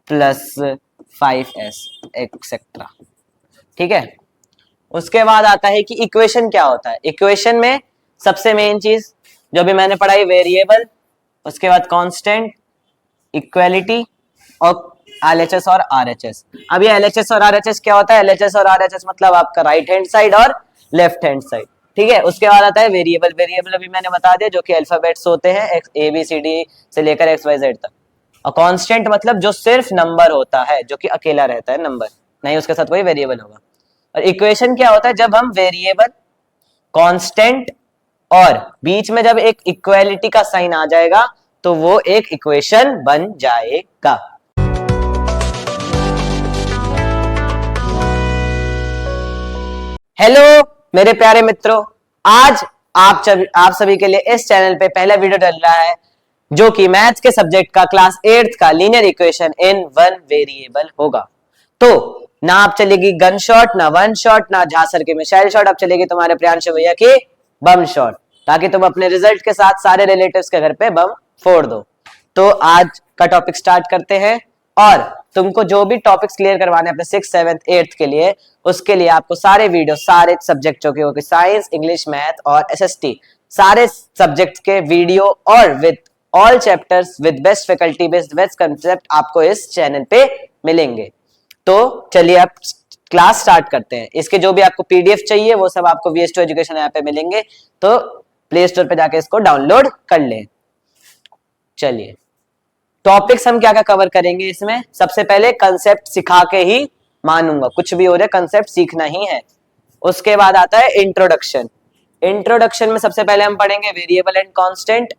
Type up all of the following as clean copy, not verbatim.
Plus 5s etcetera. ठीक है, उसके बाद आता है कि इक्वेशन क्या होता है। इक्वेशन में सबसे मेन चीज जो भी मैंने पढ़ाई, वेरिएबल, उसके बाद कांस्टेंट, इक्वालिटी और एलएचएस और आरएचएस। अब ये एलएचएस और आरएचएस क्या होता है? एलएचएस और आरएचएस मतलब आपका राइट हैंड साइड और लेफ्ट हैंड साइड। ठीक है, उसके बाद आता है वेरिएबल। वेरिएबल अभी मैंने बता दिया, जो कि अल्फाबेट्स होते हैं ए बी सी डी से लेकर एक्स वाई जेड तक। और कांस्टेंट मतलब जो सिर्फ नंबर होता है, जो कि अकेला रहता है नंबर, नहीं उसके साथ कोई वेरिएबल होगा। और इक्वेशन क्या होता है? जब हम वेरिएबल, कांस्टेंट और बीच में जब एक इक्वालिटी का साइन आ जाएगा तो वो एक इक्वेशन बन जाएगा। हेलो मेरे प्यारे मित्रों, आज आप सभी के लिए इस चैनल पे पहला वीडियो डल रहा है, जो कि मैथ्स के सब्जेक्ट का क्लास 8th का linear equation in one variable होगा। तो ना आप चलेगी गन शॉट, ना वन शॉट, ना झांसर के मिसाइल शॉट, अब चलेगी तुम्हारे प्रियांशु भैया की बम शॉट, ताकि तुम अपने रिजल्ट के साथ सारे रिलेटिव्स के घर पे बम फोड़ दो। तो आज का टॉपिक स्टार्ट करते हैं, और तुमको जो भी टॉपिक्स क्लियर करवाने अपने 6th 7th 8th के लिए, उसके लिए आपको सारे वीडियो, सारे सब्जेक्ट जो कि साइंस, इंग्लिश, मैथ और एसएसटी, सारे सब्जेक्ट के वीडियो और with all chapters with best faculty, best concept आपको इस चैनल पे मिलेंगे। तो चलिए अब क्लास स्टार्ट करते हैं। इसके जो भी आपको पीडीएफ चाहिए वो सब आपको VS2 एजुकेशन ऐप पे मिलेंगे, तो प्ले स्टोर पे जाके इसको डाउनलोड कर लें। चलिए टॉपिक्स हम क्या क्या कवर करेंगे इसमें। सबसे पहले कंसेप्ट सिखा के ही मानूंगा, कुछ भी हो रहा है कंसेप्ट सीखना ही है। उसके बाद आता है इंट्रोडक्शन। इंट्रोडक्शन में सबसे पहले हम पढ़ेंगे वेरिएबल एंड कांस्टेंट,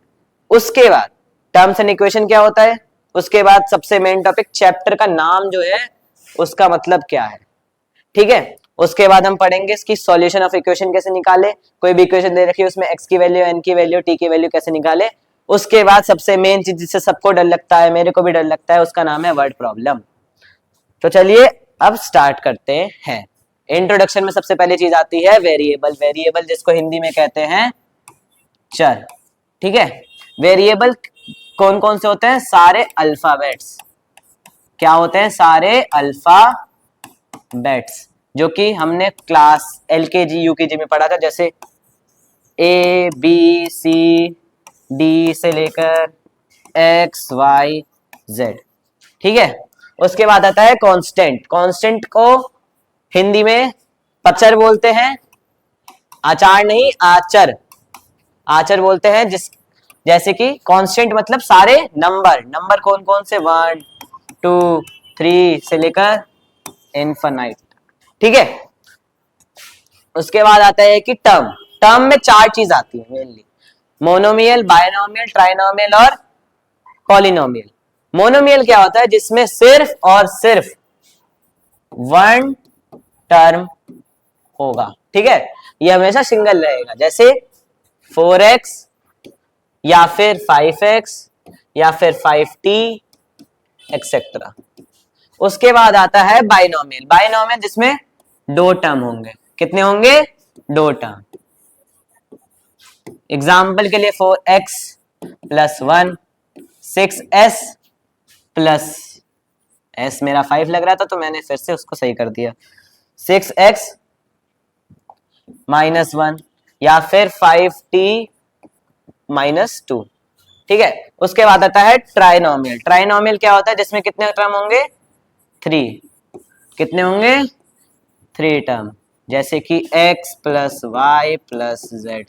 उसके बाद टर्म्स एंड इक्वेशन क्या होता है, उसके बाद सबसे मेन टॉपिक चैप्टर का नाम जो है उसका मतलब क्या है। ठीक है, उसके बाद हम पढ़ेंगे इसकी सॉल्यूशन ऑफ इक्वेशन कैसे निकाले, कोई भी इक्वेशन दे रखी है उसमें x की वैल्यू, n की वैल्यू, t की वैल्यू कैसे निकाले। उसके बाद सबसे मेन चीज जिससे सबको डर लगता है, मेरे को भी डर लगता है, उसका नाम है वर्ड प्रॉब्लम। तो चलिए अब स्टार्ट करते हैं। इंट्रोडक्शन में सबसे पहली चीज आती है वेरिएबल। वेरिएबल जिसको हिंदी में कहते हैं चर। ठीक है, वेरिएबल कौन कौन से होते हैं? सारे अल्फाबेट्स। क्या होते हैं? सारे अल्फाबेट्स, जो कि हमने क्लास LKG UKG में पढ़ा था, जैसे ABCD से लेकर XYZ। ठीक है, उसके बाद आता है कांस्टेंट। कांस्टेंट को हिंदी में पचर बोलते हैं, आचार नहीं, आचर, आचर बोलते हैं। जैसे कि कांस्टेंट मतलब सारे नंबर। नंबर कौन कौन से? 1 2 3 से लेकर इनफाइनाइट। ठीक है, उसके बाद आता है कि टर्म। टर्म में 4 चीज आती है मेनली, मोनोमियल, बायनोमियल, ट्राइनोमियल और पॉलिनोमियल। मोनोमियल क्या होता है? जिसमें सिर्फ और सिर्फ वन टर्म होगा। ठीक है, ये हमेशा सिंगल रहेगा, जैसे 4x या फिर 5x या फिर 5t एक्सेट्रा। उसके बाद आता है बाइनोमियल। बाइनोमियल जिसमें 2 टर्म होंगे। कितने होंगे? 2 टर्म। एग्जाम्पल के लिए 4x + 1, 6s प्लस s, मेरा 5 लग रहा था तो मैंने फिर से उसको सही कर दिया, 6x - 1 या फिर 5t - 2। ठीक है, उसके बाद आता है ट्राइनोमियल। ट्राइनोमियल क्या होता है? जिसमें कितने टर्म होंगे? 3। कितने होंगे? 3 टर्म, जैसे कि x + y + z,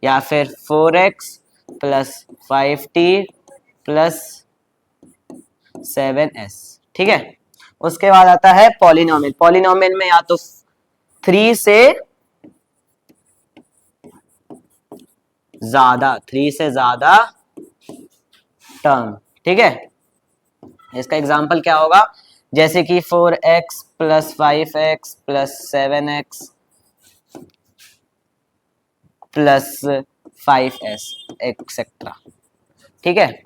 या फिर 4x + 5t + 7s। ठीक है, उसके बाद आता है पॉलिनोमियल। पॉलिनोमियल में या तो 3 से ज्यादा टर्म। ठीक है, इसका एग्जांपल क्या होगा? जैसे कि 4x + 5x + 7x + 5s etcetera. ठीक है,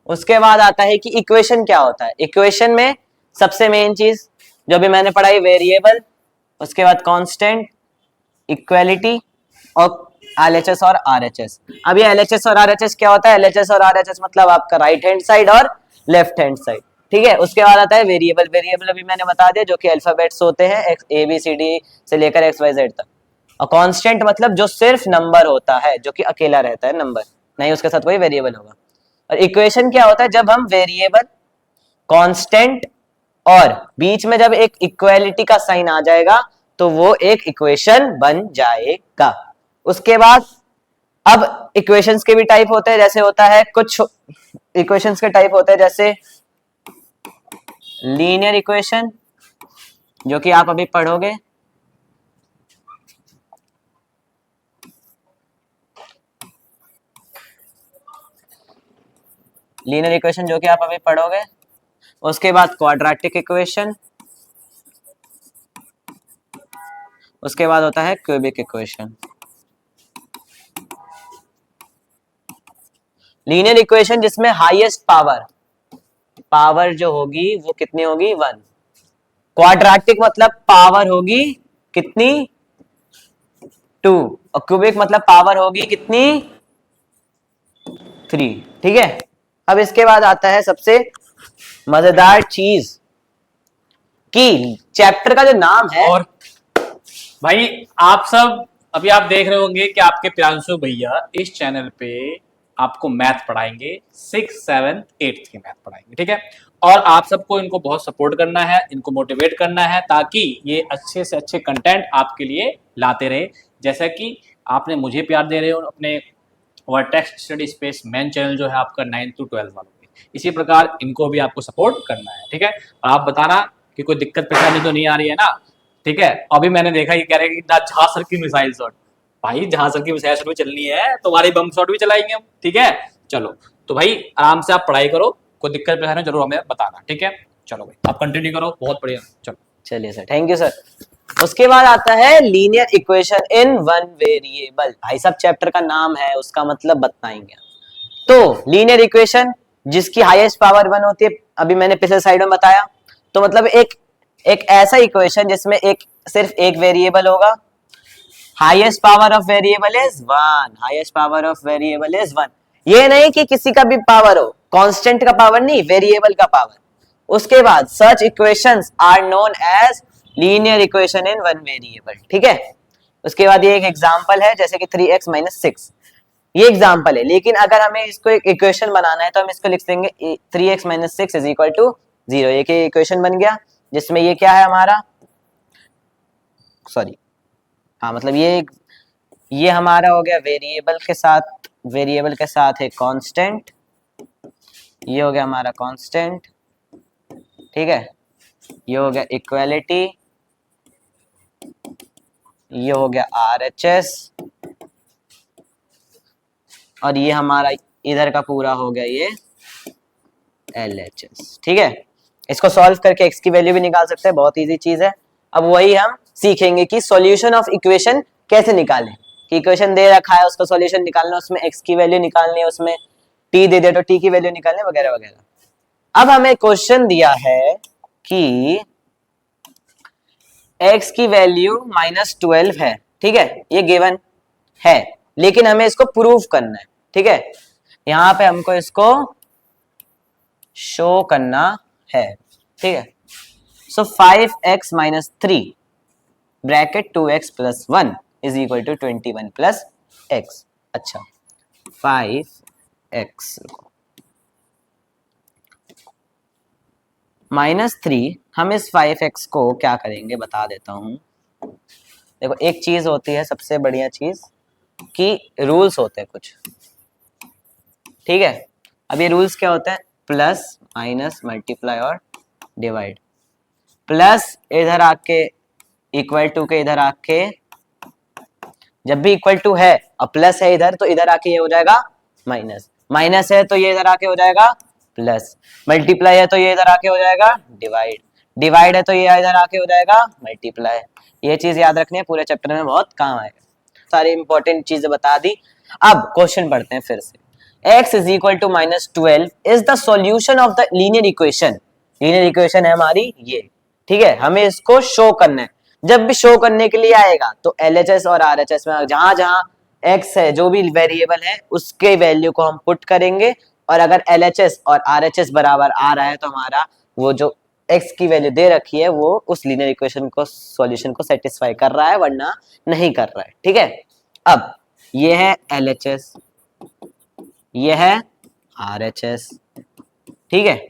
उसके बाद आता है कि इक्वेशन क्या होता है। इक्वेशन में सबसे मेन चीज जो भी मैंने पढ़ाई, वेरिएबल, उसके बाद कांस्टेंट, इक्वालिटी और LHS और RHS। अब ये LHS और RHS क्या होता है? LHS और RHS मतलब आपका राइट हैंड साइड और लेफ्ट हैंड साइड। ठीक है। उसके बाद आता है वेरिएबल। वेरिएबल अभी मैंने बता दिया, जो कि अल्फाबेट्स होते हैं ABCD से लेकर XYZ तक। और कांस्टेंट मतलब जो सिर्फ नंबर होता है, जो कि अकेला रहता है नंबर, नहीं उसके साथ कोई वेरिएबल होगा। और इक्वेशन क्या होता है, जब हम वेरिएबल, कांस्टेंट और बीच में जब एक इक्वालिटी का साइन आ जाएगा तो वो एक इक्वेशन बन जाएगा। उसके बाद अब इक्वेशंस के भी टाइप होते हैं, जैसे होता है कुछ इक्वेशंस के टाइप होते हैं जैसे लीनियर इक्वेशन, जो कि आप अभी पढ़ोगे। लीनियर इक्वेशन जो कि आप अभी पढ़ोगे। उसके बाद क्वाड्रेटिक इक्वेशन, उसके बाद होता है क्यूबिक इक्वेशन। लीनियर इक्वेशन जिसमें हाईएस्ट पावर जो होगी वो कितनी होगी, 1। क्वाड्रेटिक मतलब पावर होगी कितनी, 2। और क्यूबिक मतलब पावर होगी कितनी, 3। ठीक है। अब इसके बाद आता है सबसे मजेदार चीज कि चैप्टर का जो नाम है। और भाई आप सब अभी आप देख रहे होंगे कि आपके प्रियांशु भैया इस चैनल पे आपको मैथ पढ़ाएंगे, 6, 7, 8 की मैथ पढ़ाएंगे, ठीक है। और आप सबको इनको बहुत सपोर्ट करना है, इनको मोटिवेट करना है, ताकि ये अच्छे से अच्छे कंटेंट आपके लिए लाते रहे। जैसा कि आपने मुझे प्यार दे रहे हो अपने vertex study space main channel जो है आपका 9 to 12 वालों के, इसी प्रकार इनको भी आपको सपोर्ट करना है, ठीक है। और आप बताना कि कोई दिक्कत परेशानी तो नहीं आ रही है ना, ठीक है। अभी मैंने देखा ये कह रहे हैं कि झांसर की मिसाइल शॉट, भाई झांसर की मिसाइल शॉट भी चलनी है, तुम्हारी बम शॉट भी चलाएंगे हम, ठीक है। चलो तो भाई आराम से आप पढ़ाई करो, कोई दिक्कत परेशानी जरूर हमें बताना, ठीक है। चलो भाई आप कंटिन्यू करो, बहुत बढ़िया। चलो चलिए सर, थैंक यू सर। उसके बाद आता है linear equation in one variable. भाई साहब चैप्टर का नाम है, उसका मतलब बताएंगे। तो लीनियर इक्वेशन जिसकी हाईएस्ट पावर 1 होती है, अभी मैंने पिछले स्लाइड में बताया। तो मतलब एक ऐसा इक्वेशन जिसमें सिर्फ एक वेरिएबल होगा, highest power of variable is 1। Highest power of variable is 1। ये नहीं कि किसी का भी पावर हो, कांस्टेंट का पावर नहीं, वेरिएबल का पावर। उसके बाद such equations are known as linear equation in one variable, ठीक है। उसके बाद ये एक एग्जांपल है, जैसे कि 3x - 6, ये एग्जांपल है। लेकिन अगर हमें इसको एक इक्वेशन बनाना है तो हम इसको लिख देंगे 3x - 6 = 0। एक इक्वेशन बन गया जिसमें ये क्या है हमारा, सॉरी, हाँ मतलब ये हमारा हो गया वेरिएबल के साथ एक कांस्टेंट, ये हो गया हमारा कांस्टेंट, ठीक है। ये हो गया इक्वालिटी, ये हो गया RHS, और ये हमारा इधर का पूरा हो गया ये LHS, ठीक है। इसको सॉल्व करके x की वैल्यू भी निकाल सकते हैं, बहुत इजी चीज है। अब वही हम सीखेंगे कि सॉल्यूशन ऑफ इक्वेशन कैसे निकालें, कि इक्वेशन दे रखा है उसका सॉल्यूशन निकालना, उसमें x की वैल्यू निकालनी है, उसमें t दे दे तो t की वैल्यू निकालनी है, वगैरह वगैरह। अब हमें क्वेश्चन दिया है कि x की वैल्यू -12 है, ठीक है, ये गिवन है, लेकिन हमें इसको प्रूव करना है, ठीक है। यहां पे हमको इसको शो करना है, ठीक है। सो 5x - 3 ब्रैकेट 2x + 1 = 21 + x। अच्छा 5x -3, हम इस 5x को क्या करेंगे बता देता हूं। देखो एक चीज होती है सबसे बढ़िया चीज, कि रूल्स होते हैं कुछ, ठीक है। अब ये रूल्स क्या होते हैं, प्लस माइनस मल्टीप्लाई और डिवाइड। प्लस इधर आके इक्वल टू के इधर आके, जब भी इक्वल टू है और प्लस है इधर, तो इधर आके ये हो जाएगा माइनस, माइनस है तो ये इधर आके हो जाएगा प्लस, मल्टीप्लाई है तो ये इधर आके हो जाएगा डिवाइड, डिवाइड है तो ये इधर आके हो जाएगा मल्टीप्लाई। ये चीज याद रखनी है, पूरे चैप्टर में बहुत काम आएगा। सारी इंपॉर्टेंट चीजें बता दी। अब क्वेश्चन पढ़ते हैं फिर से। x = -12 is the solution of the linear equation. Linear equation है हमारी ये, ठीक है। हमें इसको शो करना है। जब भी शो करने के लिए आएगा तो LHS और RHS में जहां जहां x है, जो भी वेरिएबल है, उसके वैल्यू को हम पुट करेंगे और अगर LHS और RHS बराबर आ रहा है तो हमारा वो जो x की वैल्यू दे रखी है वो उस लीनियर इक्वेशन को सॉल्यूशन को सेटिस्फाई कर रहा है, वरना नहीं कर रहा है। ठीक है, अब ये है LHS, ये है RHS। ठीक है,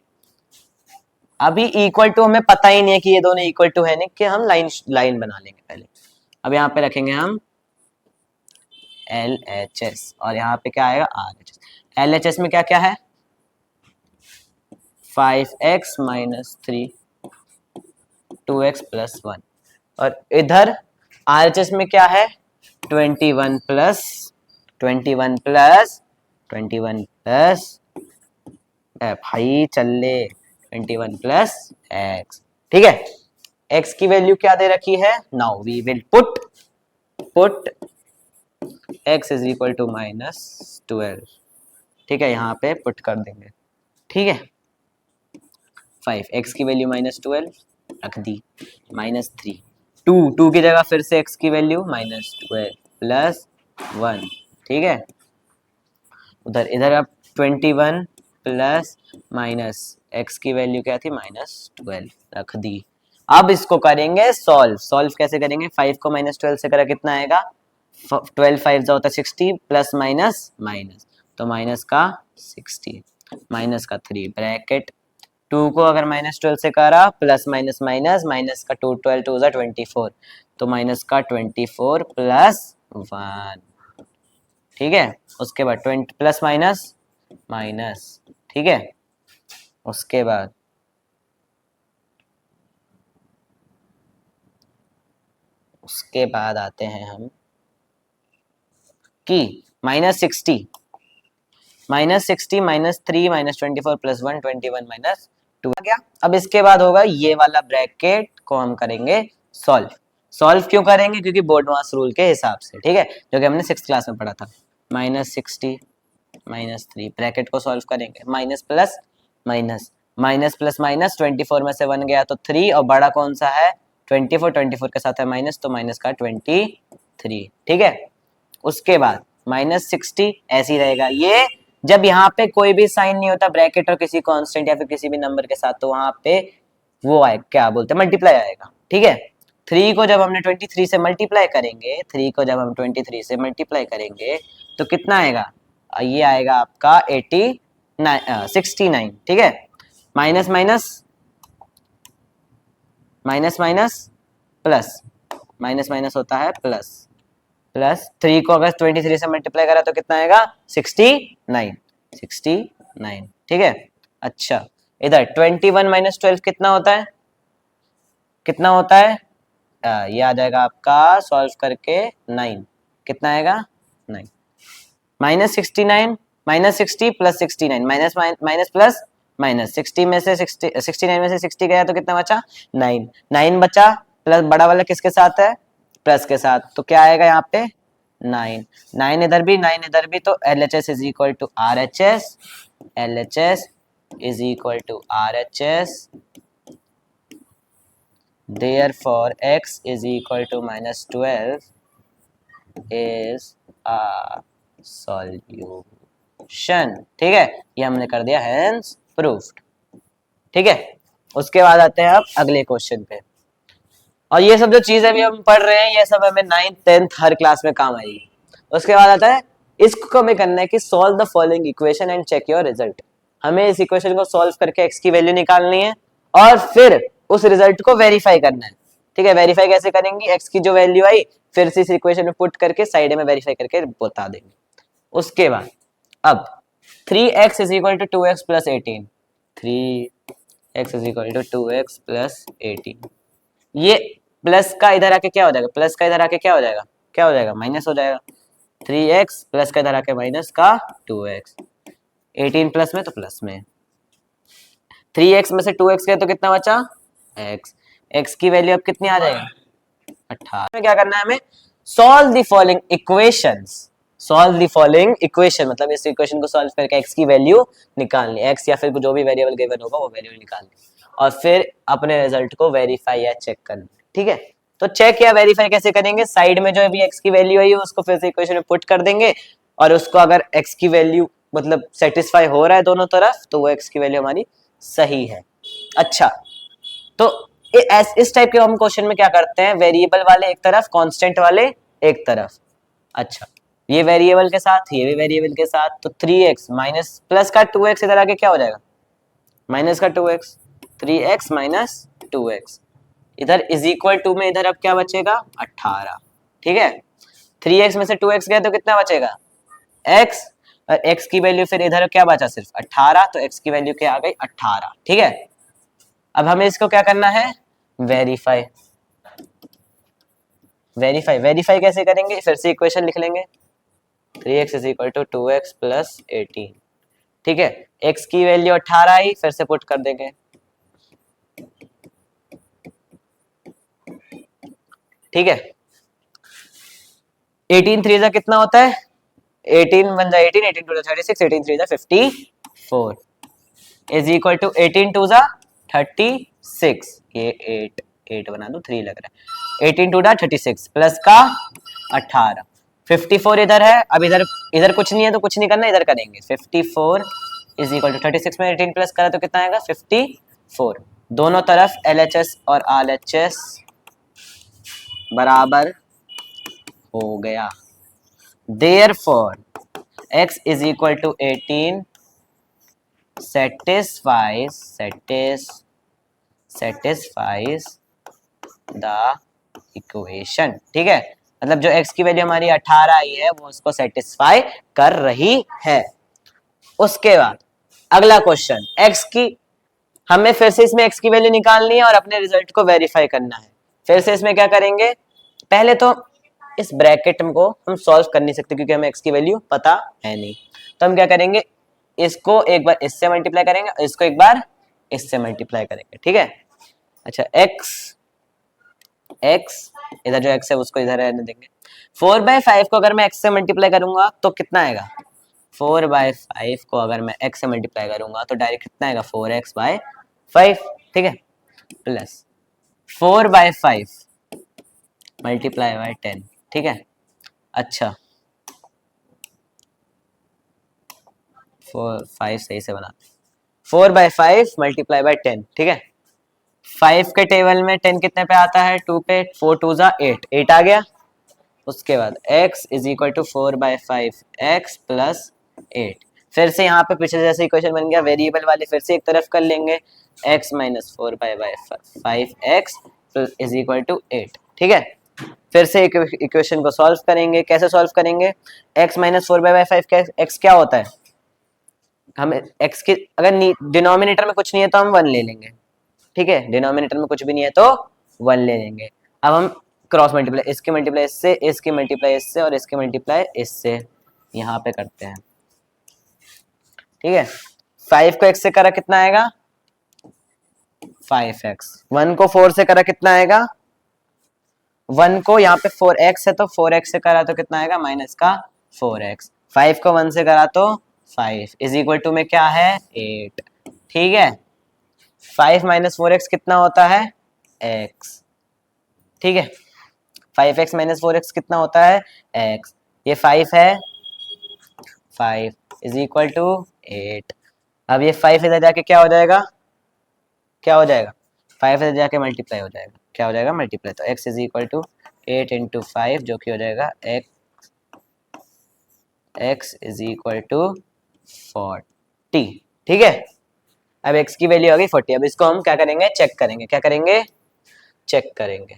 अभी इक्वल टू हमें पता ही नहीं है कि ये दोनों इक्वल टू है नहीं, कि हम लाइन बना लेंगे पहले। अब यहाँ पे रखेंगे हम LHS और यहाँ पे क्या आएगा RHS। LHS में क्या क्या है 5x माइनस 3 2x प्लस 1, और इधर RHS में क्या है 21 प्लस 21 प्लस 21 प्लस भाई चल 21 प्लस x। ठीक है, x की वैल्यू क्या दे रखी है, now we will put x is equal to minus 12। ठीक है, यहाँ पे पुट कर देंगे। ठीक है, 5x की वैल्यू माइनस 12 रख दी, माइनस 3 2 की जगह फिर से x की वैल्यू माइनस 12 प्लस 1। ठीक है, उधर इधर अब 21 प्लस माइनस x की वैल्यू क्या थी माइनस 12 रख दी। अब इसको करेंगे सॉल्व कैसे करेंगे, 5 को माइनस 12 से करा कितना आएगा 12 5 जा होता है 60 प्लस माइनस माइनस, तो माइनस का 60 माइनस का 3 ब्रैकेट 2 को अगर माइनस 12 से करा प्लस माइनस माइनस, माइनस का 2 12 2 जा 24, तो माइनस का 24 प्लस 1। ठीक है, उसके बाद 20 प्लस माइनस माइनस। ठीक है, उसके बाद आते हैं हम कि minus 60 minus 3 minus 24 plus 1 21 minus 2 आ गया। अब इसके बाद होगा ये वाला ब्रैकेट को हम करेंगे सॉल्व क्यों करेंगे, क्योंकि बोर्डवास रूल के हिसाब से। ठीक है, जो कि हमने 6th क्लास में पढ़ा था। माइनस 60 माइनस 3 ब्रैकेट को सॉल्व करेंगे, minus plus minus, minus plus minus 24 में से 1 गया तो 3, और बड़ा कौन सा है 24 के साथ है माइनस, तो माइनस का 23। ठीक है, उसके बाद माइनस 60 ऐसे ही रहेगा। ये जब यहाँ पे कोई भी साइन नहीं होता ब्रैकेट और किसी कांस्टेंट या फिर किसी भी नंबर के साथ, तो वहां पे वो आए क्या बोलते हैं मल्टीप्लाई आएगा। ठीक है, 3 को जब हमने 23 से मल्टीप्लाई करेंगे, 3 को जब हम 23 से मल्टीप्लाई करेंगे तो कितना आएगा, ये आएगा आपका 69। ठीक है, minus minus minus minus plus, minus minus होता है प्लस, प्लस 3 को अगर 23 से मल्टीप्लाई करा तो कितना आएगा 69। ठीक है, अच्छा इधर 21 माइनस 12 कितना होता है, ये आ जाएगा आपका सॉल्व करके 9, कितना आएगा 9। Minus 69 minus 60 plus 69, minus minus plus minus, 69 में से 60 गया तो कितना बचा 9 बचा, प्लस बड़ा वाला किसके साथ है प्लस के साथ, तो क्या आएगा यहाँ पे 9 इधर भी 9 इधर भी, तो LHS is equal to RHS, therefore x is equal to minus 12 is a solution। ठीक है, ये हमने कर दिया hence proved। ठीक है, उसके बाद आते हैं अब अगले क्वेश्चन पे, और ये सब जो चीज अभी हम पढ़ रहे हैं ये सब हमें 9th 10th हर क्लास में काम आएगी। उसके बाद आता है इसको हमें करना है कि solve the following equation and check your result. हमें इस इक्वेशन को सॉल्व करके x की वैल्यू निकालनी है और फिर उस रिजल्ट को वेरीफाई करना है। ठीक है, वेरीफाई कैसे करेंगे, x की जो वैल्यू आई फिर से इस इक्वेशन में पुट करके साइड में वेरीफाई करके बता देंगे। उसके बाद अब 3x is equal to 2x plus 18, 3x is equal to 2x plus 18, ये प्लस का इधर आके क्या हो जाएगा, प्लस का इधर आके क्या हो जाएगा माइनस हो जाएगा, 3x प्लस का इधर आके माइनस का 2x, 18 प्लस में तो प्लस में, 3x में से 2x गया तो कितना बचा x की वैल्यू अब कितनी आ जाएगी 18। क्या करना है हमें, सॉल्व द फॉलोइंग इक्वेशन, मतलब इस इक्वेशन को सॉल्व करके x की वैल्यू निकालनी, x या फिर जो भी वेरिएबल गिवन होगा वो वैल्यू निकालनी, और फिर अपने रिजल्ट को वेरीफाई या चेक करना। ठीक है, तो चेक या वेरीफाई कैसे करेंगे, साइड में जो भी x की वैल्यू आई है उसको फिर से इक्वेशन में पुट कर देंगे, और उसको अगर x की वैल्यू मतलब सेटिस्फाई हो रहा है दोनों तरफ, तो वो x की वैल्यू हमारी सही है। अच्छा, तो इस टाइप के हम क्वेश्चन में क्या करते हैं, वेरिएबल वाले एक तरफ, कांस्टेंट वाले एक तरफ। अच्छा, ये वेरिएबल के साथ, ये भी वेरिएबल के साथ, तो 3x माइनस प्लस का 2x इधर आके क्या हो जाएगा, माइनस का 2x, 3x माइनस 2x, इधर इज इक्वल टू में इधर अब क्या बचेगा 18, ठीक है। 3x में से 2x गया तो कितना बचेगा x, और x की वैल्यू फिर इधर क्या बचा सिर्फ 18, तो x की वैल्यू क्या आ गई 18, ठीक है। अब हमें इसको क्या करना है, वेरीफाई। वेरीफाई कैसे करेंगे, फिर से इक्वेशन लिख लेंगे, 3x is equal to 2x plus 18, ठीक है। x की वैल्यू 18 आई, फिर से पुट कर देंगे, ठीक है। 18 3 जा कितना होता है, 18 1 जा 18, 18 2 जा 36, 18 3 जा 54 इज इक्वल टू 18 2 जा 36, ये 8 बना दूं, 3 लग रहा है, 18 2 जा 36 प्लस का 18, 54 इधर है। अब इधर इधर कुछ नहीं है तो कुछ नहीं करना, इधर करेंगे 54 इज इक्वल टू 36 में 18 प्लस करा तो कितना आएगा 54, दोनों तरफ LHS और RHS बराबर हो गया। Therefore, x is equal to 18 satisfies the equation, ठीक है। मतलब जो x की वैल्यू हमारी 18 आई है वो उसको सेटिस्फाई कर रही है। उसके बाद अगला क्वेश्चन, x की हमें फिर से इसमें x की वैल्यू निकालनी है और अपने रिजल्ट को वेरीफाई करना है। फिर से इसमें क्या करेंगे, पहले तो इस ब्रैकेट को हम सॉल्व कर नहीं सकते क्योंकि हमें x की वैल्यू पता है नहीं, तो हम क्या करेंगे, इसको एक बार इससे मल्टीप्लाई करेंगे, इसको एक बार इससे मल्टीप्लाई करेंगे, ठीक है। अच्छा, x इधर जो x है उसको इधर रहने देंगे। 4/5 को अगर मैं x से मल्टीप्लाई करूंगा तो कितना आएगा, 4/5 को अगर मैं x से मल्टीप्लाई करूंगा तो डायरेक्ट कितना आएगा 4x/5, ठीक है, प्लस 4/5 मल्टीप्लाई बाय 10, ठीक है। अच्छा, 5 सही से बना, 4/5 मल्टीप्लाई बाय 10, ठीक है। 5 के टेबल में 10 कितने पे आता है, 2 पे, 4 2 जा 8 आ गया। उसके बाद x is equal to 4/5 x plus 8, फिर से यहाँ पे पीछे जैसे इक्वेशन बन गया, वेरिएबल वाले फिर से एक तरफ कर लेंगे, x minus 4/5 x is equal to 8, ठीक है। फिर से इक्वेशन को सॉल्व करेंगे, कैसे सॉल्व करेंगे, x माइनस 4/5 x क्या होता है, हमें x की अगर डिनोमिनेटर में कुछ नहीं है तो हम 1 ले लेंगे, ठीक है, डिनोमिनेटर में कुछ भी नहीं है तो 1 ले लेंगे। अब हम क्रॉस मल्टीप्लाई, इसकी मल्टीप्लाई इससे, इसकी मल्टीप्लाई इससे और इसकी मल्टीप्लाई इससे यहाँ पे करते हैं, ठीक है। 5 को x से करा कितना आएगा 5x, 1 को 4 से करा कितना आएगा, 1 को यहाँ पे 4x है तो 4x से करा तो कितना आएगा माइनस का 4x, 5 को 1 से करा तो 5 इज इक्वल टू में क्या है 8, ठीक है। 5 माइनस 4x कितना होता है x, ठीक है। 5x माइनस 4x कितना होता है x, ये 5 है, 5 इज इक्वल टू 8। अब ये 5 इधर जाके क्या हो जाएगा, 5 इधर जाके मल्टीप्लाई हो जाएगा, क्या हो जाएगा मल्टीप्लाई, तो x is equal to 8 into 5 जो कि हो जाएगा x इज इक्वल टू 40, ठीक है। अब x की वैल्यू आ गई 40, अब इसको हम क्या करेंगे, चेक करेंगे, क्या करेंगे, चेक करेंगे,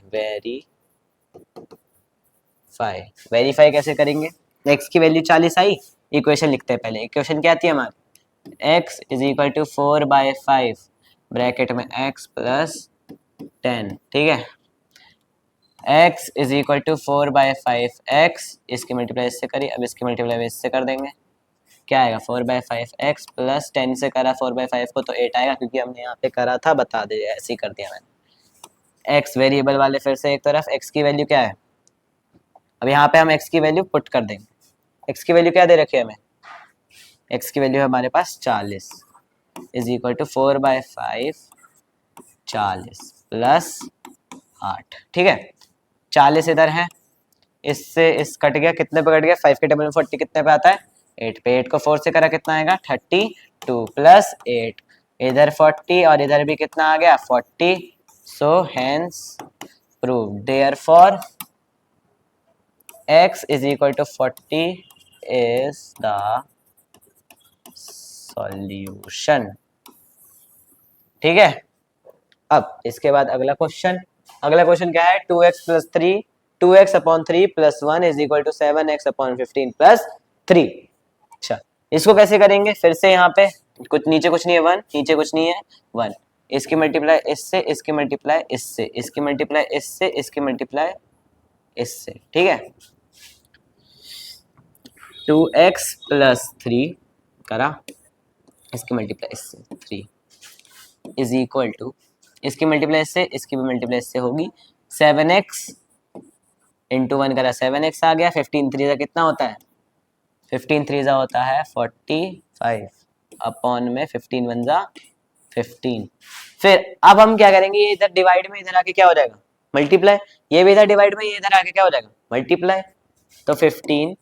वेरीफाई कैसे करेंगे, x की वैल्यू 40 आई, इक्वेशन लिखते हैं पहले, इक्वेशन क्या आती है हमारी, x is equal to 4/5 bracket में x प्लस 10, ठीक है। x is equal to 4/5 x, इसकी मल्टीप्लाई इससे करी, अब इसकी मल्टीप्लाई इससे कर देंगे, क्या आएगा 4/5 x प्लस 10 से करा 4/5 को तो 8 आएगा, क्योंकि हमने यहाँ पे करा था, बता दे ऐसे ही कर दिया मैंने। x वेरिएबल वाले फिर से एक तरफ, x की वैल्यू क्या है, अब यहाँ पे हम x की वैल्यू पुट कर देंगे, x की वैल्यू क्या दे रखी है हमें, x की वैल्यू है हमारे पास 40 इज इक्वल टू 4/5 40 प्लस 8, ठीक है। 40 इधर है, इससे इस कट गया, कितने पे कट गया, 5 के टेबल में 40 कितने पे आता है 8 पे 8 को 4 से करा कितना आएगा 32 प्लस 8, इधर 40 और इधर भी कितना आ गया 40, so hence prove therefore x is equal to 40 is the solution। ठीक है, अब इसके बाद अगला क्वेश्चन क्या है 2x plus 3 2x upon 3 plus 1 is equal to 7x upon 15 plus 3। अच्छा, इसको कैसे करेंगे, फिर से यहाँ पे कुछ नीचे कुछ नहीं है 1, नीचे कुछ नहीं है 1, इसकी मल्टीप्लाई इससे, इसकी मल्टीप्लाई इससे, इसकी मल्टीप्लाई इससे, इसकी मल्टीप्लाई इससे। ठीक है, 2x प्लस 3 करा, इसकी मल्टीप्लाई इससे 3 इज इक्वल टू, इसकी मल्टीप्लाई इससे, इसकी भी मल्टीप्लाई इससे होगी 7x इंटू 1 करा 7x आ गया, 15 3 कितना होता है 15 3 होता है 45 अपॉन में 15 1 15। फिर अब हम क्या करेंगे, ये इधर डिवाइड में इधर आके क्या हो जाएगा मल्टीप्लाई, ये भी इधर डिवाइड में ये इधर आके क्या हो जाएगा मल्टीप्लाई, तो 15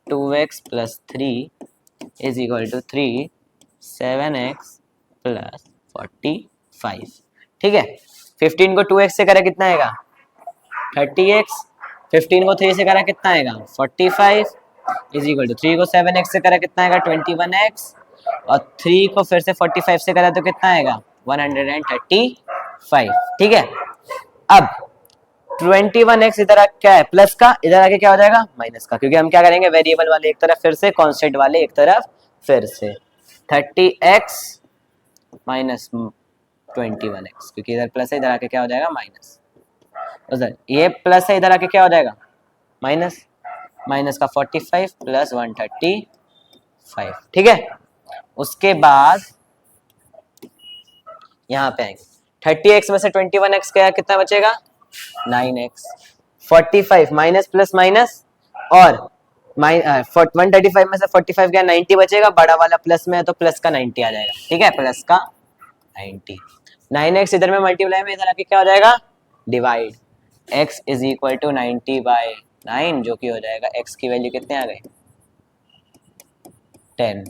2x plus 3 is equal to 3 7x plus 45। ठीक है, 15 को 2x से करा कितना आएगा 30x, 15 को 3 से करा कितना आएगा 45 इज इक्वल टू 3 को 7x से करा कितना आएगा 21x, और 3 को फिर से 45 से करा तो कितना आएगा 135। ठीक है, अब 21x इधर क्या है प्लस का, इधर आके क्या हो जाएगा माइनस का, क्योंकि हम क्या करेंगे वेरिएबल वाले एक तरफ फिर से, कांस्टेंट वाले एक तरफ फिर से, 30x माइनस 21x, क्योंकि इधर प्लस है इधर आके क्या हो जाएगा माइनस, उधर ये प्लस है इधर आके क्या हो जाएगा माइनस, माइनस का 45 प्लस 135। ठीक है, उसके बाद यहाँ पे आएंगे 30x में से 21x गया कितना बचेगा 9x, 45 माइनस प्लस माइनस, और 135 में से 45 गया 90 बचेगा, बड़ा वाला प्लस में है तो प्लस का 90 आ जाएगा। ठीक है, प्लस का 90, 9x इधर में मल्टीप्लाई में इधर आके क्या हो जाएगा divide, x is equal to 90/9 जो कि हो जाएगा x की वैल्यू कितने आ गई 10।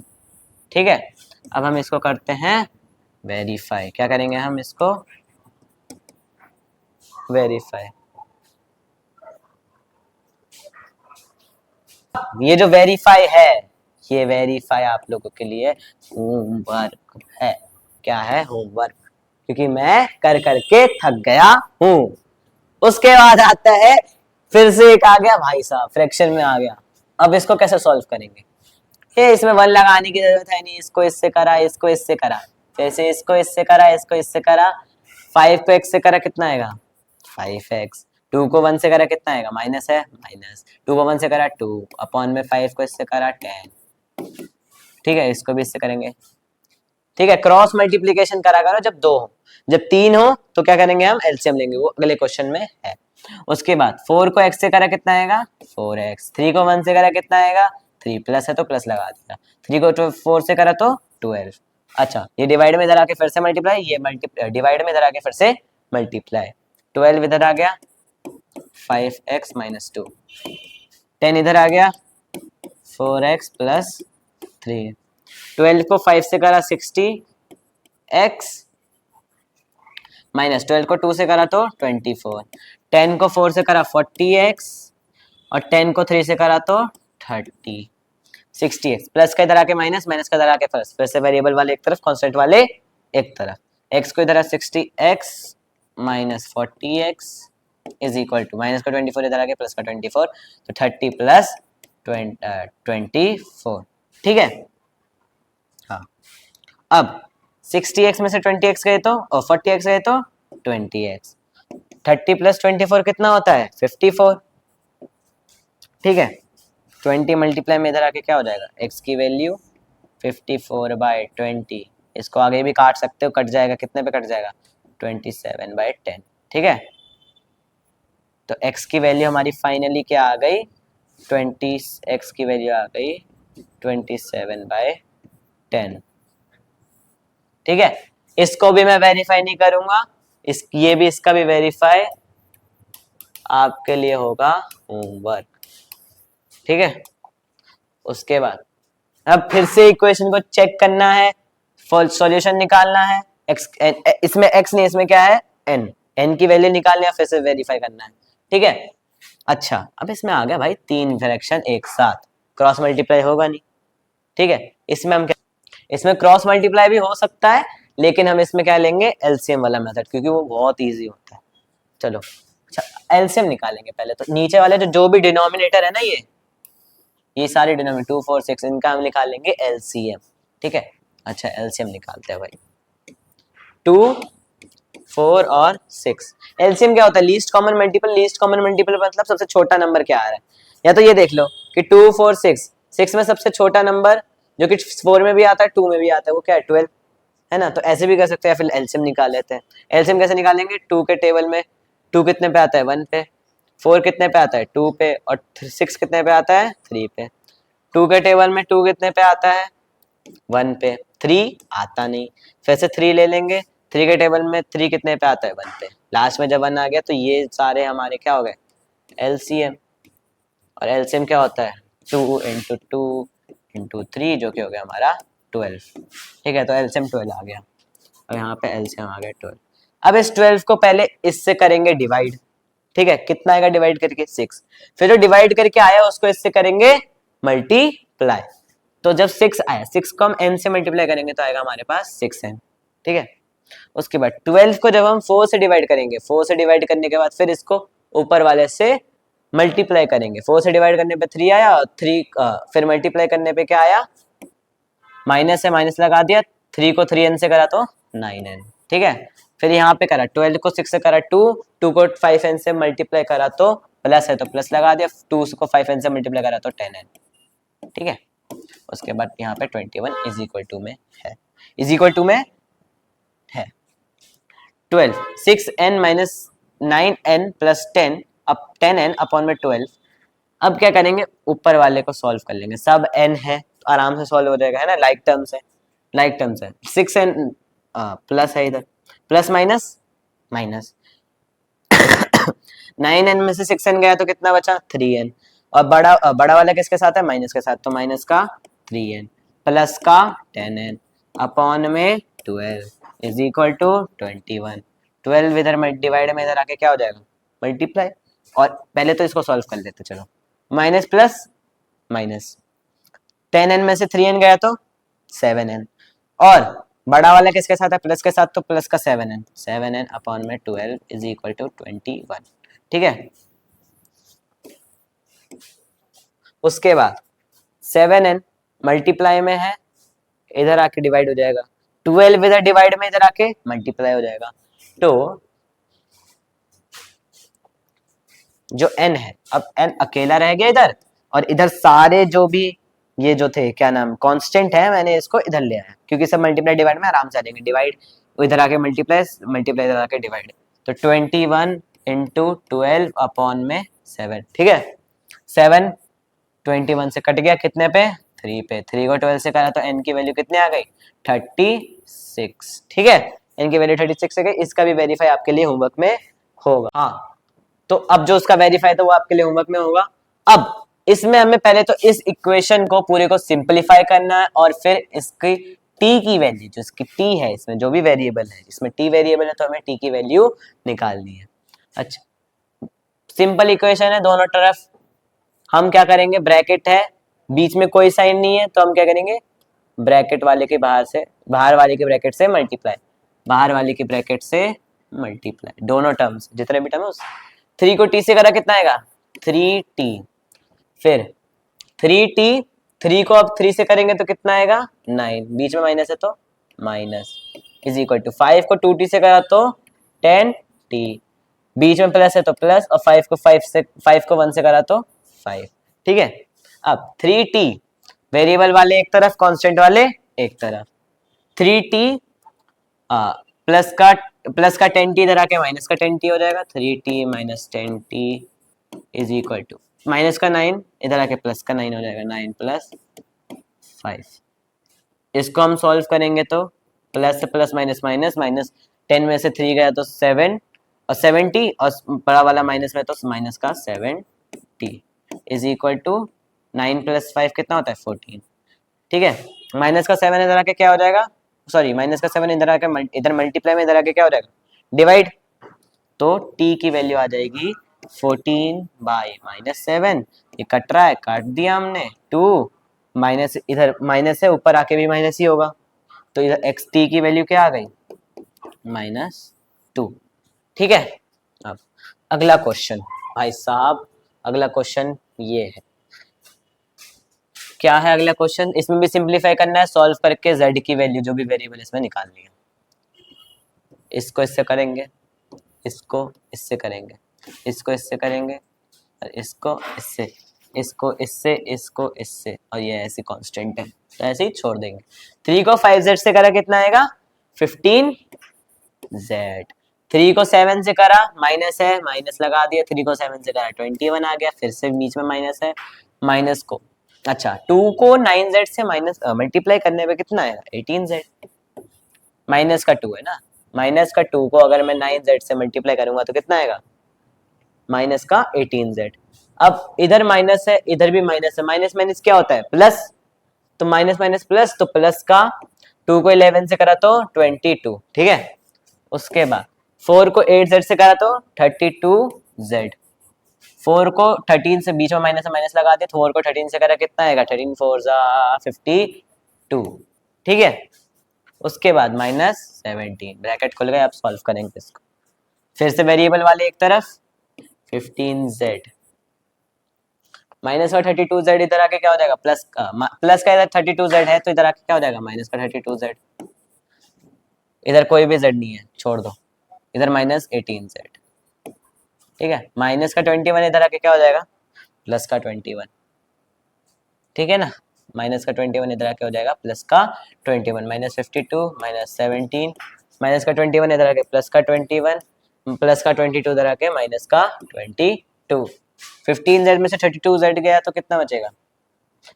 ठीक है, अब हम इसको करते हैं वेरीफाई, क्या करेंगे हम इसको वेरीफाई, ये जो वेरीफाई है ये वेरीफाई आप लोगों के लिए होमवर्क है। क्या है होमवर्क, क्योंकि मैं कर करके थक गया हूं। उसके बाद आता है फिर से एक आ गया भाई साहब फ्रैक्शन में आ गया, अब इसको कैसे सॉल्व करेंगे, ये इसमें 1 लगाने की जरूरत है नहीं, इसको इससे करा, इसको इससे करा, जैसे इसको इससे करा, इसको इससे करा, 5 को x से करा कितना आएगा 5x, 2 को 1 से करा कितना आएगा माइनस है माइनस, 2 को 1 से करा 2 अपॉन में 5 को इससे करा 10। ठीक है, इसको भी इससे करेंगे। ठीक है, क्रॉस मल्टीप्लीकेशन करा करो जब 2 हो, जब 3 हो तो क्या करेंगे हम एलसीएम लेंगे, वो अगले क्वेश्चन में है। उसके बाद 4 को x से करा कितना आएगा 4x, 3 को 1 से करा कितना आएगा 3 प्लस है तो प्लस लगा दिया, 3 को 4 से करा तो 12। अच्छा, ये डिवाइड में इधर आके फिर से मल्टीप्लाई, ये डिवाइड में इधर आके फिर से मल्टीप्लाई, 12 इधर आ गया 5x माइनस 2, 10 इधर आ गया 4x प्लस 3, 12 को 5 से करा 60x माइनस 12 को 2 से करा तो 24, 10 को 4 से करा 40x और 10 को 3 से करा तो 30, 60x प्लस का इधर आके माइनस, माइनस का इधर आके प्लस, फिर से वेरिएबल वाले एक तरफ कांस्टेंट वाले एक तरफ, x को इधर 60x minus 40x is equal to minus का 24 इधर आके प्लस का 24, तो 30 प्लस 24। ठीक है, हाँ, अब 60x में से 20x गए तो और 40x गए तो 20x, 30 प्लस 24 कितना होता है 54। ठीक है, 20 मल्टीप्लाई में इधर आके क्या हो जाएगा x की वैल्यू 54/20, इसको आगे भी काट सकते हो, कट जाएगा कितने पे कट जाएगा 27/10। ठीक है, तो x की वैल्यू हमारी फाइनली क्या आ गई 20, x की वैल्यू आ गई 27/10। ठीक है, इसको भी मैं वेरीफाई नहीं करूंगा, ये भी इसका भी वेरीफाई आपके लिए होगा होमवर्क। ठीक है, उसके बाद अब फिर से इक्वेशन को चेक करना है, सॉल्यूशन निकालना है। इसमें x नहीं, इसमें क्या है n की वैल्यू निकालनी है, फिर से वेरीफाई करना है, ठीक है। अच्छा अब इसमें आ गया भाई 3 फ्रैक्शन एक साथ, क्रॉस मल्टीप्लाई होगा नहीं, ठीक है। इसमें हम क्या, इसमें क्रॉस मल्टीप्लाई भी हो सकता है, लेकिन हम इसमें क्या लेंगे, एलसीएम वाला मेथड, क्योंकि वो बहुत ईजी होता है। चलो अच्छा एलसीएम निकालेंगे पहले, तो नीचे वाले जो भी डिनोमिनेटर है ना, ये सारे डिनोमिनेटर 2 4 6 इनका हम निकाल लेंगे एलसीएम, ठीक है। अच्छा एलसीएम निकालते हैं भाई, 2 4 और 6। एलसीएम क्या होता है, least common multiple. Least common multiple मतलब सबसे छोटा नंबर क्या आ रहा है, या तो ये देख लो कि 2 4 6, 6 में सबसे छोटा नंबर जो कि 4 में भी आता है 2 में भी आता है, वो क्या है 12, है ना। तो ऐसे भी कर सकते हैं, फिर एलसीएम निकाल लेते हैं। एलसीएम कैसे निकालेंगे, 2 के टेबल में 2 कितने पे आता है 1 पे, 4 कितने पे आता है 2 पे, और 6 कितने पे आता है 3 पे। 2 के टेबल में 2 कितने पे आता है 1 पे, 3 आता नहीं, फिर से 3 ले लेंगे, 3 के टेबल में 3 कितने पे आता है 1 पे, लास्ट में जब 1 आ गया तो ये सारे हमारे क्या हो गए एलसीएम। और एलसीएम क्या होता है 2 इंटू 2 इंटू 3, जो कि हो गया हमारा 12, ठीक है। तो एलसीएम 12 आ गया, और यहाँ पे एलसीएम आ गया 12। अब इस 12 को पहले इससे करेंगे डिवाइड, ठीक है। कितना आएगा डिवाइड करके 6, फिर जो डिवाइड करके आया उसको इससे करेंगे मल्टीप्लाई। तो जब 6 आया, 6 को हम n से मल्टीप्लाई करेंगे तो आएगा हमारे पास 6n, ठीक है। उसके बाद 12 को जब हम 4 से डिवाइड करेंगे, 4 से डिवाइड करने के बाद फिर इसको ऊपर वाले से मल्टीप्लाई करेंगे। 4 से डिवाइड करने पे 3 आया, और 3 फिर मल्टीप्लाई करने पे क्या आया, माइनस है, माइनस लगा दिया, 3 को 3n से करा तो 9n, ठीक है। फिर यहाँ पे करा 12 को 6 से करा 2, 2 को 5n से मल्टीप्लाई करा तो प्लस है तो प्लस लगा दिया, 2 को 5n से मल्टीप्लाई करा तो 10n, ठीक है। उसके बाद यहाँ पे 21 इज इक्वल टू में है, इज इक्वल टू में है 12, 6n माइनस 9n प्लस 10, अब 10n अपॉन में 12। अब क्या करेंगे, ऊपर वाले को सॉल्व कर लेंगे, सब n है तो आराम से सॉल्व हो जाएगा, है ना। लाइक टर्म्स है, लाइक टर्म्स है। 6n प्लस है, इधर प्लस माइनस माइनस 9n में से 6n गया तो कितना बचा 3n, और बड़ा वाला किसके साथ है माइनस के साथ, तो माइनस का 3n प्लस का 10n अपॉन में 12 इज इक्वल टू 21। 12 इधर डिवाइड में इधर आके क्या हो जाएगा मल्टीप्लाई। और पहले तो इसको सॉल्व कर लेते, चलो माइनस प्लस माइनस, 10n में से 3n गया तो 7n, और बड़ा वाला किसके साथ है प्लस के साथ, तो प्लस का 7n, 7n अपॉन में 12 इज इक्वल टू 21, ठीक है। उसके बाद 7n मल्टीप्लाई में है, इधर आके डिवाइड हो जाएगा, 12 इधर डिवाइड में इधर आके मल्टीप्लाई हो जाएगा। तो जो n है, अब n अकेला रह गया इधर, और इधर सारे जो भी ये जो थे क्या नाम कांस्टेंट है, मैंने इसको इधर ले आया, क्योंकि सब मल्टीप्लाई डिवाइड में आराम से आ जाएंगे। डिवाइड इधर आके मल्टीप्लाई, मल्टीप्लाई इधर आके डिवाइड, तो 21 इंटू 12 अपॉन में 7, ठीक है। 7 21 से कट गया कितने पे 3 पे, 3 को 12 से करा तो n की वैल्यू कितने आ गई 36, ठीक है। n की वैल्यू 36 से गई। इसका भी वेरीफाई आपके लिए होमवर्क में होगा, हाँ। तो अब जो उसका वेरीफाई था वो आपके लिए होमवर्क में होगा। अब इसमें हमें पहले तो इस इक्वेशन को पूरे को सिंपलीफाई करना है, और फिर इसकी t की वैल्यू, जो इसकी t है, इसमें जो भी वेरिएबल है, इसमें t वेरिएबल है तो हमें t की वैल्यू निकालनी है। अच्छा सिंपल इक्वेशन है, दोनों तरफ हम क्या करेंगे, ब्रैकेट है, बीच में कोई साइन नहीं है, तो हम क्या करेंगे ब्रैकेट वाले के बाहर वाले के ब्रैकेट से मल्टीप्लाई, बाहर वाले के ब्रैकेट से मल्टीप्लाई, दोनों टर्म्स जितने भी टर्म है 3 को t से करा कितना आएगा 3t, फिर 3t, 3 को अब 3 से करेंगे तो कितना आएगा 9, बीच में माइनस है तो माइनस, इज इक्वल टू 5 को 2t से करा तो 10t, बीच में प्लस है तो प्लस, और 5 को 1 से करा तो 5, ठीक है। अब 3t वेरिएबल वाले एक तरफ, कांस्टेंट वाले एक तरफ, 3t प्लस का 10t इधर आके माइनस का 10t हो जाएगा, 3t minus 10t is equal to minus का 9 इधर आके प्लस का 9 हो जाएगा, 9 प्लस 5। इसको हम सॉल्व करेंगे तो प्लस से प्लस माइनस माइनस, माइनस 10 में से 3 गया तो 7 और 70, और बड़ा वाला माइनस में तो माइनस का 7t इज इक्वल टू 9 + 5 कितना होता है 14, ठीक है। माइनस का 7 इधर आके क्या हो जाएगा, सॉरी माइनस का 7 इधर आके इधर मल्टीप्लाई में इधर आके क्या हो जाएगा डिवाइड, तो t की वैल्यू आ जाएगी 14/-7, ये कट रहा है काट दिया हमने, 2 माइनस इधर माइनस है ऊपर आके भी माइनस ही होगा, तो इधर x t की वैल्यू क्या आ गई -2, ठीक है। अब अगला क्वेश्चन भाई साहब, अगला क्वेश्चन ये है, क्या है अगला क्वेश्चन, इसमें भी सिंपलीफाई करना है, सॉल्व करके z की वैल्यू जो भी वेरिएबल इसमें निकालनी है। इसको इससे करेंगे, इसको इससे करेंगे, इसको इससे करेंगे, और इसको इससे, इसको इससे, इसको इससे, और ये ऐसी कांस्टेंट है तो ऐसे ही छोड़ देंगे। 3 को 5z से करा कितना आएगा 15z, 3 को 7 से करा माइनस है माइनस लगा दिया, 3 को 7 से करा 21 आ गया, फिर से बीच में माइनस है, माइनस को अच्छा 2 को 9z से माइनस मल्टीप्लाई करने पे कितना आएगा 18z, माइनस का 2 है ना, माइनस का 2 को अगर मैं 9z से मल्टीप्लाई करूंगा तो कितना आएगा माइनस का 18z। अब इधर माइनस है इधर भी माइनस है, माइनस माइनस क्या होता है प्लस, तो माइनस माइनस प्लस, तो प्लस का 2 को 11 से करा तो 22, ठीक है। उसके बाद 4 को 8z से करा तो 32z, 4 को 13 से बीच में माइनस से माइनस लगा दिया, 4 को 13 से करा कितना आएगा 13 4 52, ठीक है। उसके बाद -17 ब्रैकेट खुल गए, अब सॉल्व करेंगे इसको, फिर से वेरिएबल वाले एक तरफ 15z माइनस का 32z इधर आके क्या हो जाएगा प्लस का इधर 32z है तो इधर आके क्या हो जाएगा माइनस का 32z, इधर कोई भी z नहीं है छोड़ दो, इधर -18z, ठीक है। माइनस का 21 इधर आके क्या हो जाएगा प्लस का 21, ठीक है ना, माइनस का 21 इधर आके हो जाएगा प्लस का 21, -52 -17 माइनस का 21 इधर आके प्लस का 21 प्लस का 22 इधर आके माइनस का 22, 15z में से 32z गया तो कितना बचेगा,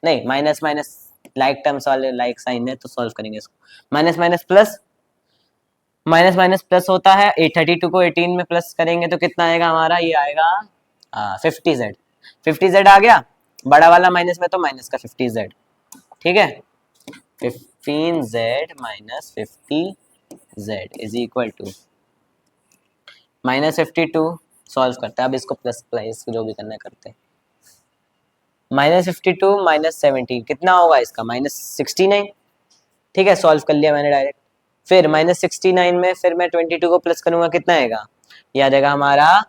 नहीं माइनस माइनस लाइक टर्म्स वाले लाइक साइन है तो सॉल्व करेंगे इसको, minus minus plus, minus minus plus होता है 32 को 18 में प्लस करेंगे तो कितना आएगा हमारा, ये आएगा 50z, 50z आ गया, बड़ा वाला माइनस में तो माइनस का 50z, ठीक है। 15z - 50z is equal to -52, solve करते हैं अब इसको, प्लस प्लस जो भी करना है करते हैं, -52 - 17 कितना होगा इसका -69, ठीक है, सॉल्व कर लिया मैंने डायरेक्ट। फिर -69 में फिर मैं 22 को प्लस करूंगा कितना आएगा, ये आ जाएगा हमारा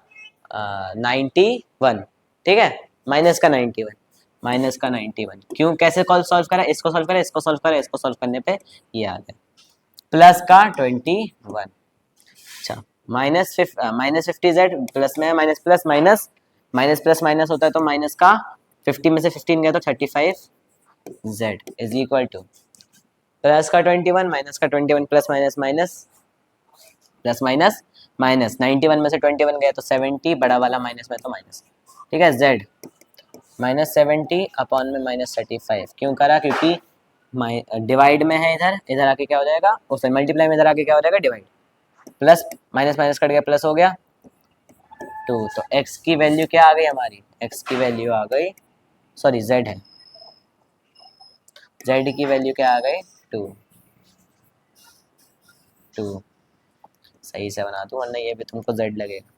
91, ठीक है, माइनस का 91, क्यों कैसे कॉल सॉल्व करा, इसको सॉल्व करा इसको सॉल्व करा, इसको सॉल्व करने पे ये आ गया प्लस का 21, अच्छा -50z प्लस में minus plus minus, minus plus minus होता है तो माइनस का 50 में से 15 गया तो 35z is equal two plus का 21 माइनस का 21 plus minus minus plus minus minus 91 में से 21 गया तो 70, बड़ा वाला माइनस में तो माइनस, ठीक है, z -70 अपॉन में -35 क्यों करा, क्योंकि डिवाइड में है, इधर इधर आके क्या हो जाएगा उससे मल्टीप्लाई में इधर आके क्या हो जाएगा divide, plus minus minus cut गया प्लस हो गया 2, तो x की वैल्यू क्या आ गई हमारी, x की वैल्यू आ गई, सॉरी z है, z की वैल्यू क्या आ गई 2, सही से बना दूं वरना ये भी तुमको z लगेगा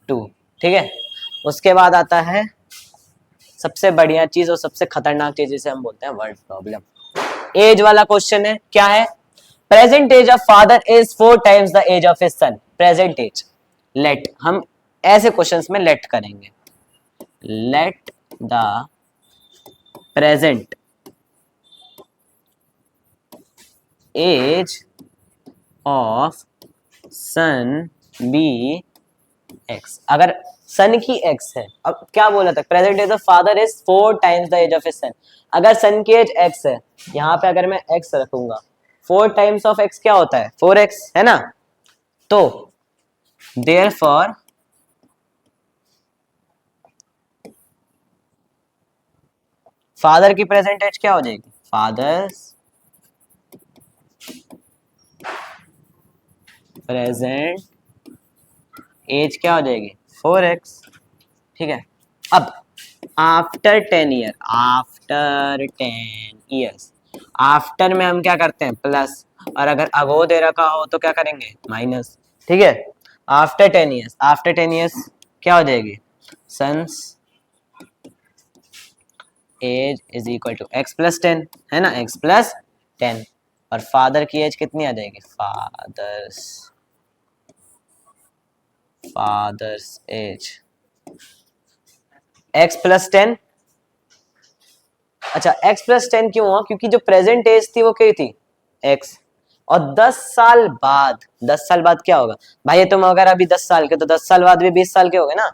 2, ठीक है। उसके बाद आता है सबसे बढ़िया चीज और सबसे खतरनाक चीज जिसे हम बोलते हैं वर्ड प्रॉब्लम, एज वाला क्वेश्चन है, क्या है, present age of father is 4 times the age of his son, present age, let, हम ऐसे क्वेश्चंस में लेट करेंगे, let the present age of son be x, अगर सन की एक्स है, अब क्या बोला था, present age of father is 4 times the age of his son, अगर सन की एज एक्स है, यहाँ पे अगर मैं एक्स रखूंगा 4 टाइम्स ऑफ एक्स क्या होता है 4x है ना, तो देयरफॉर फादर की प्रेजेंट एज क्या हो जाएगी, फादर्स प्रेजेंट एज क्या हो जाएगी 4x, ठीक है। अब after 10 year, after 10 years, after में हम क्या करते हैं प्लस, और अगर अगो दे रखा हो तो क्या करेंगे माइनस, ठीक है। आफ्टर 10 ईयर्स, आफ्टर 10 ईयर्स क्या हो जाएगी, son's age is equal to x plus 10, है ना, एक्स प्लस 10। और फादर की एज कितनी आ जाएगी, फादर्स एज एक्स प्लस 10। अच्छा एक्स प्लस 10 क्यों हुआ, क्योंकि जो प्रेजेंट एज थी वो क्या थी, एक्स। और 10 साल बाद, 10 साल बाद क्या होगा भाई, तुम अगर अभी 10 साल के तो 10 साल बाद भी 20 साल के हो गए ना।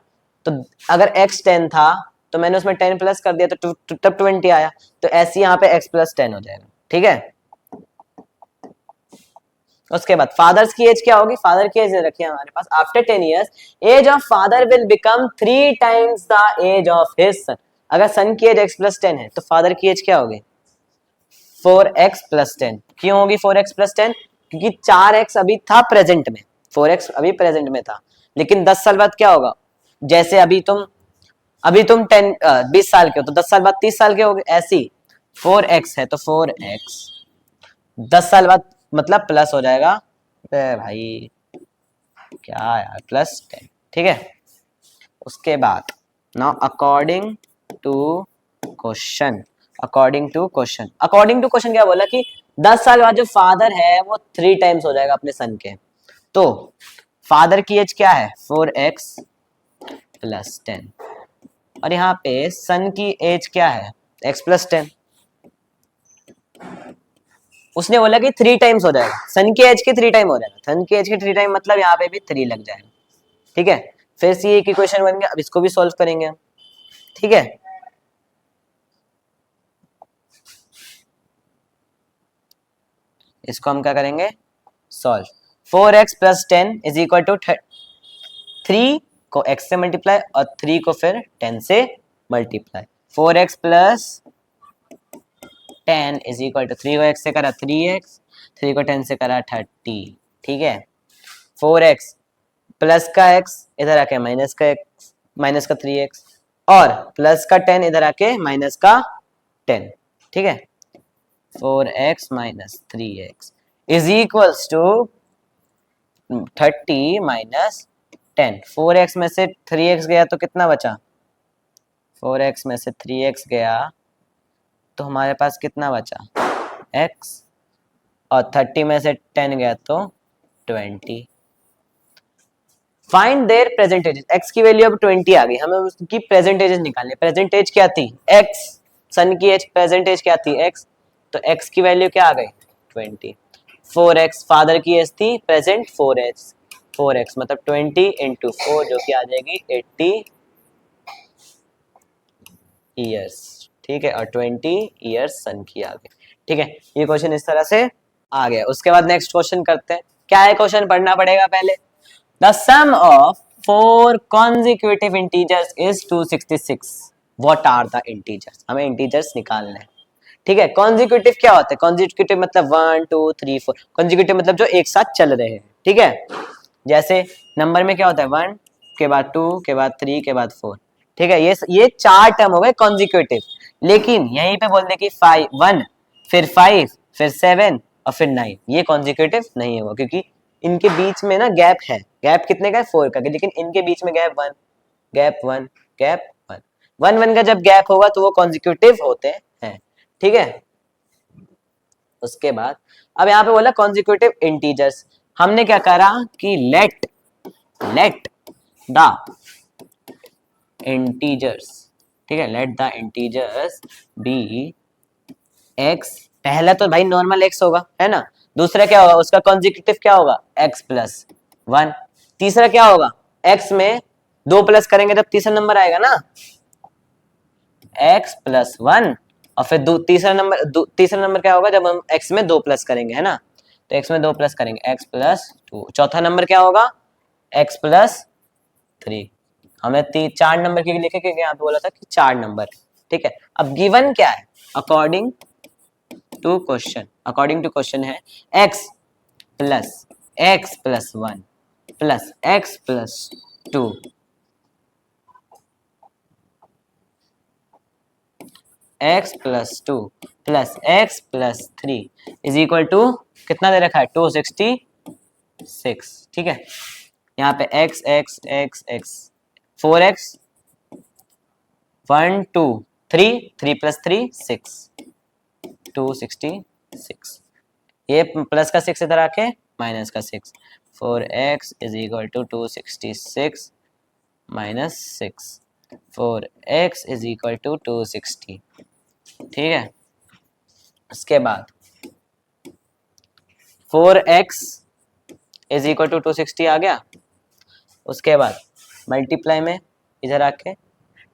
तो अगर एक्स 10 था तो मैंने उसमें 10 प्लस कर दिया तो तब 20 आया, तो ऐसे यहाँ पे एक्स प्लस 10 हो जाएगा, ठीक है। उसके बाद फादर्स की एज क्या होगी, फादर की एज रखिए हमारे पास, after 10 years age of father will become 3 times the age of his son. अगर सन की एज एक्स प्लस 10 है तो फादर की एज क्या होगी, 4x प्लस 10। क्यों होगी 4x प्लस 10, क्योंकि 4x अभी था प्रेजेंट में, 4x अभी प्रेजेंट में था, लेकिन 10 साल बाद क्या होगा, जैसे अभी तुम 20 साल के हो तो 10 साल बाद 30 साल के होगे, ऐसे ही 4x है तो 4x 10 साल बाद मतलब प्लस हो जाएगा, भाई क्या यार प्लस 10, ठीक है। उसके बाद now according to question, according to question क्या बोला कि 10 साल बाद जो फादर है वो 3 टाइम्स हो जाएगा अपने सन के। तो फादर की एज क्या है 4x प्लस 10, और यहाँ पे सन की एज क्या है x प्लस 10। उसने बोला कि 3 टाइम्स हो जाएगा, सन की एज के 3 टाइम हो जाएगा, सन की एज के 3 टाइम मतलब यहाँ पे भी 3 लग जाएगा, ठीक है। फिर से एक इक्वेशन बन गया, अब इसको भी सॉल्व करेंगे हम, ठीक है। इसको हम क्या करेंगे solve, 4x plus 10 is equal to 3 को x से मल्टीप्लाई और 3 को फिर 10 से multiply, 4x plus 10 is equal to 3 को x से करा 3x, 3 को 10 से करा 30, ठीक है। 4x प्लस का x इधर आके माइनस का x, माइनस का 3x, और प्लस का 10 इधर आके माइनस का 10, ठीक है। 4x minus 3x is equals to 30 minus 10। 4x में से 3x गया तो कितना बचा, 4x में से 3x गया तो हमारे पास कितना बचा x, और 30 में से 10 गया तो 20। फाइंड देयर प्रेजेंटेजेस, x की वैल्यू अब 20 आ गई, हमें उसकी प्रेजेंटेजेस निकालने। प्रेजेंटेज क्या थी x, सन की एज प्रेजेंटेज क्या थी x, तो x की वैल्यू क्या आ गई 20। 4x फादर की एज थी प्रेजेंट 4x मतलब 20 इंटू 4 जो कि आ जाएगी 80 ईयर्स, ठीक है, और 20 ईयर्स सन की आ गई, ठीक है। ये क्वेश्चन इस तरह से आ गया। उसके बाद नेक्स्ट क्वेश्चन करते हैं, क्या है क्वेश्चन पढ़ना पड़ेगा पहले। The sum of 4 consecutive integers is 266, what are the integers, हमें इंटीजर्स निकालना है, ठीक है। कॉन्जिक्यूटिव क्या होता है, कॉन्जिक्यूटिव मतलब 1 2 3 4, कॉन्जिक्यूटिव मतलब जो एक साथ चल रहे हैं, ठीक है। जैसे नंबर में क्या होता है 1 के बाद 2 के बाद 3 के बाद 4, ठीक है। ये 4 टर्म हो गए कॉन्जिक्यूटिव, लेकिन यहीं पे बोल दे कि 1 फिर 5 फिर 7 और फिर 9, ये कॉन्जिक्यूटिव नहीं होगा, क्योंकि इनके बीच में ना गैप है, गैप कितने का है 4 का, लेकिन इनके बीच में गैप 1 गैप 1 गैप 1 1 1 का जब गैप होगा तो वो कॉन्जिक्यूटिव होते हैं, ठीक है। उसके बाद अब यहाँ पे बोला कॉन्जिक्यूटिव इंटीजर्स, हमने क्या करा कि लेट द इंटीजर्स, ठीक है, let the integers be x. पहला तो भाई नॉर्मल एक्स होगा, है ना। दूसरा क्या होगा उसका कॉन्जिक्यूटिव क्या होगा एक्स प्लस 1। तीसरा क्या होगा एक्स में 2 प्लस करेंगे जब तीसरा नंबर आएगा ना, एक्स प्लस 1, और फिर तीसरा नंबर क्या होगा जब हम x में 2 प्लस करेंगे, है ना। तो x में 2 प्लस करेंगे x प्लस 2। चौथा नंबर क्या होगा x प्लस 3। हमें 4 नंबर के लिए लिखे क्योंकि यहाँ पे बोला था कि 4 नंबर, ठीक है। अब गिवन क्या है अकॉर्डिंग टू क्वेश्चन है x plus 1 plus x plus 2 x plus 2 plus x plus 3 is equal to कितना दे रखा है 266, ठीक है। यहाँ पे x x x x 4x 1 2 3 3 plus 3 6 266, ये प्लस का 6 इधर आके माइनस का 6, 4x is equal to 266 minus 6, 4x is equal to 260, ठीक है। उसके बाद 4x इज इक्वल टू 260 आ गया, उसके बाद मल्टीप्लाई में इधर आके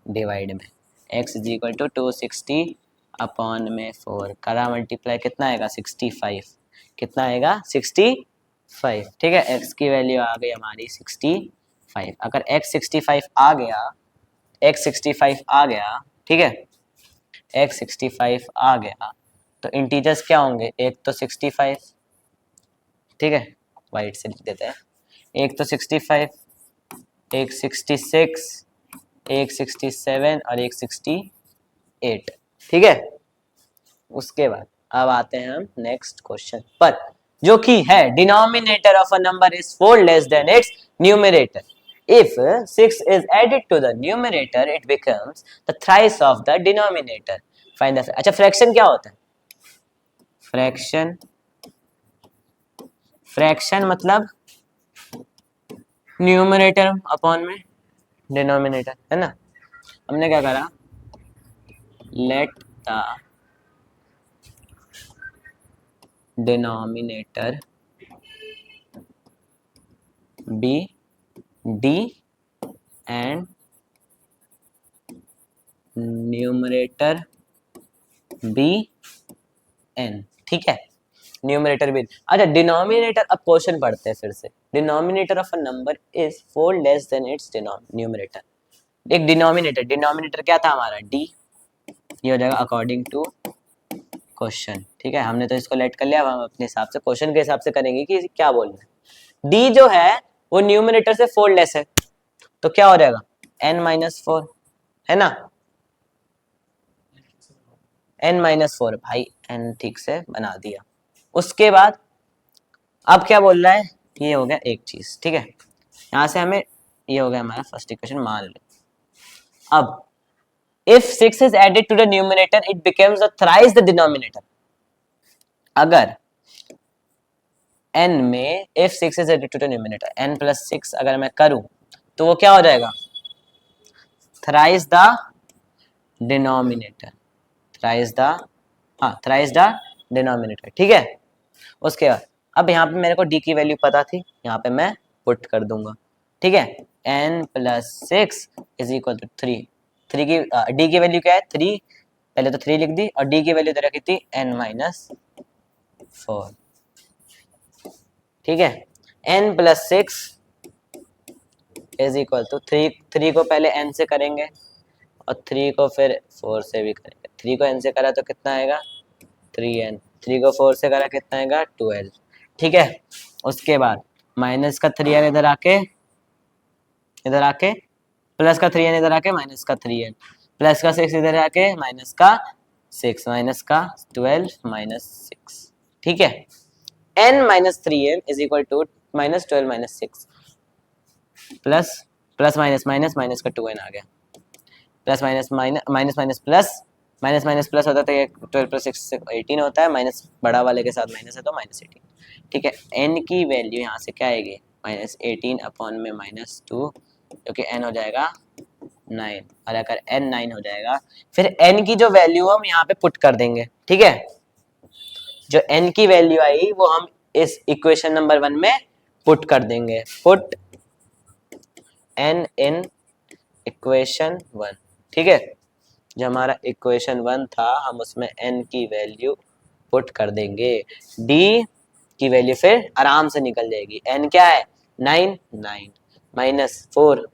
डिवाइड में x is equal to 260 upon में 4 करा मल्टीप्लाई, कितना आएगा 65, कितना आएगा 65, ठीक है। x की वैल्यू आ गई हमारी 65। अगर x 65 आ गया, x 65 आ गया, ठीक है, x 65 आ गया तो इंटीजर्स क्या होंगे, एक तो 65, ठीक है, वाइट से लिख देते हैं, एक तो 65, एक 66, एक 67 और एक 68, ठीक है। उसके बाद अब आते हैं हम नेक्स्ट क्वेश्चन पर, जो कि है denominator of a number is 4 less than it's numerator, if 6 is added to the numerator it becomes the thrice of the denominator, find the अच्छा फ्रैक्शन क्या होता है, फ्रैक्शन मतलब न्यूमरेटर अपॉन में डिनोमिनेटर, है ना। हमने क्या करा, let the denominator be d and numerator be n, ठीक है, न्यूमरेटर भी। अच्छा डिनोमिनेटर, अब क्वेश्चन पढ़ते हैं फिर से, denominator of a number is 4 less than it's numerator. एक डिनोमिनेटर क्या था हमारा d, ये हो जाएगा अकॉर्डिंग टू क्वेश्चन, ठीक है। हमने तो इसको लेट कर लिया, अब हम अपने हिसाब से क्वेश्चन के हिसाब से करेंगे कि क्या बोल रहे हैं। d जो है वो न्यूमरेटर से 4 लेस है, तो क्या हो जाएगा n माइनस 4, है ना, n माइनस 4, भाई n ठीक से बना दिया। उसके बाद अब क्या बोल रहा है, ये हो गया एक चीज, ठीक है, यहां से हमें ये हो गया हमारा फर्स्ट इक्वेशन, मान लो। अब if 6 is added to the numerator it becomes a thrice the denominator, अगर n में if 6 is added to the numerator n plus 6 अगर मैं करूं तो वो क्या हो जाएगा, thrice the denominator, thrice the denominator, ठीक है। उसके बाद अब यहाँ पे मेरे को d की वैल्यू पता थी, यहाँ पे मैं पुट कर दूंगा, ठीक है, n plus 6 is equal to 3 की d की वैल्यू क्या है 3, पहले तो 3 लिख दी, और d की वैल्यू दे रखी थी n माइनस 4, ठीक है। n plus 6 is equal to 3 को पहले n से करेंगे और 3 को फिर 4 से भी करेंगे, 3 को n से करा तो कितना आएगा 3n, 3 को 4 से करा कितना आएगा 12, ठीक है। उसके बाद माइनस का 3n इधर आके प्लस का 3n इधर आके माइनस का 3n, प्लस का 6 इधर आके माइनस का 6, माइनस का 12 माइनस 6, ठीक है। n minus 3n is equal to minus 12 minus 6, plus minus का 2n आ गया, प्लस माइनस प्लस होता है 12 प्लस 6 18 होता है, माइनस बड़ा वाले के साथ माइनस है तो माइनस 18, ठीक है। n की वैल्यू यहाँ से क्या आएगी माइनस 18 अपॉन में माइनस 2, क्योंकि n हो जाएगा 9, और अगर n 9 हो जाएगा फिर n की जो वैल्यू हम यहाँ पे पुट कर देंगे, ठीक है। जो n की वैल्यू आई वो हम इस इक्वेशन नंबर 1 में पुट कर देंगे, पुट n इन इक्वेशन 1, ठीक है। जो हमारा इक्वेशन 1 था हम उसमें n की वैल्यू पुट कर देंगे, d की वैल्यू फिर आराम से निकल जाएगी, n क्या है 9 माइनस 4,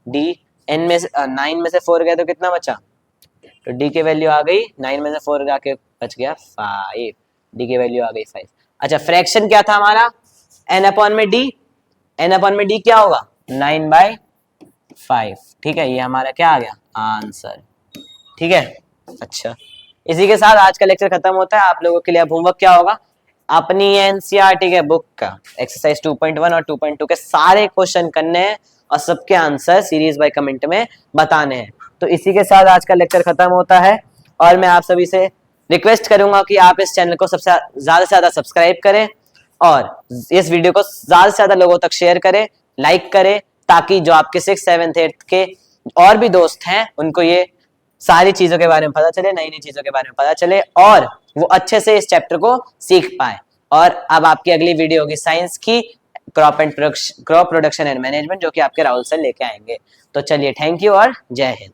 d n में से 9 में से 4 गया तो कितना बचा, तो d की वैल्यू आ गई 9 में से 4 जाके बच गया 5, d की वैल्यू आ गई 5। अच्छा फ्रैक्शन क्या था हमारा n अपॉन में d क्या होगा 9/5, ठीक है, ये हमारा क्या आ गया आंसर, ठीक है। अच्छा, इसी के साथ आज का लेक्चर खत्म होता है। आप लोगों के लिए अब होमवर्क क्या होगा, अपनी एनसीईआरटी के बुक का एक्सरसाइज 2.1 और 2.2 के सारे क्वेश्चन करने हैं और सबके आंसर सीरीज बाय कमेंट में बताने हैं। तो इसी के साथ आज का लेक्चर खत्म होता है और मैं आप सभी से रिक्वेस्ट करूंगा कि आप इस चैनल को सबसे ज्यादा से ज्यादा सब्सक्राइब करें और इस वीडियो को ज्यादा से ज्यादा लोगों तक शेयर करें, लाइक करें, ताकि जो आपके 6th 7th 8th के और भी दोस्त हैं उनको ये सारी चीजों के बारे में पता चले, नई नई चीजों के बारे में पता चले और वो अच्छे से इस चैप्टर को सीख पाए। और अब आपकी अगली वीडियो होगी साइंस की, क्रॉप प्रोडक्शन एंड मैनेजमेंट, जो कि आपके राहुल सर लेके आएंगे। तो चलिए, थैंक यू और जय हिंद।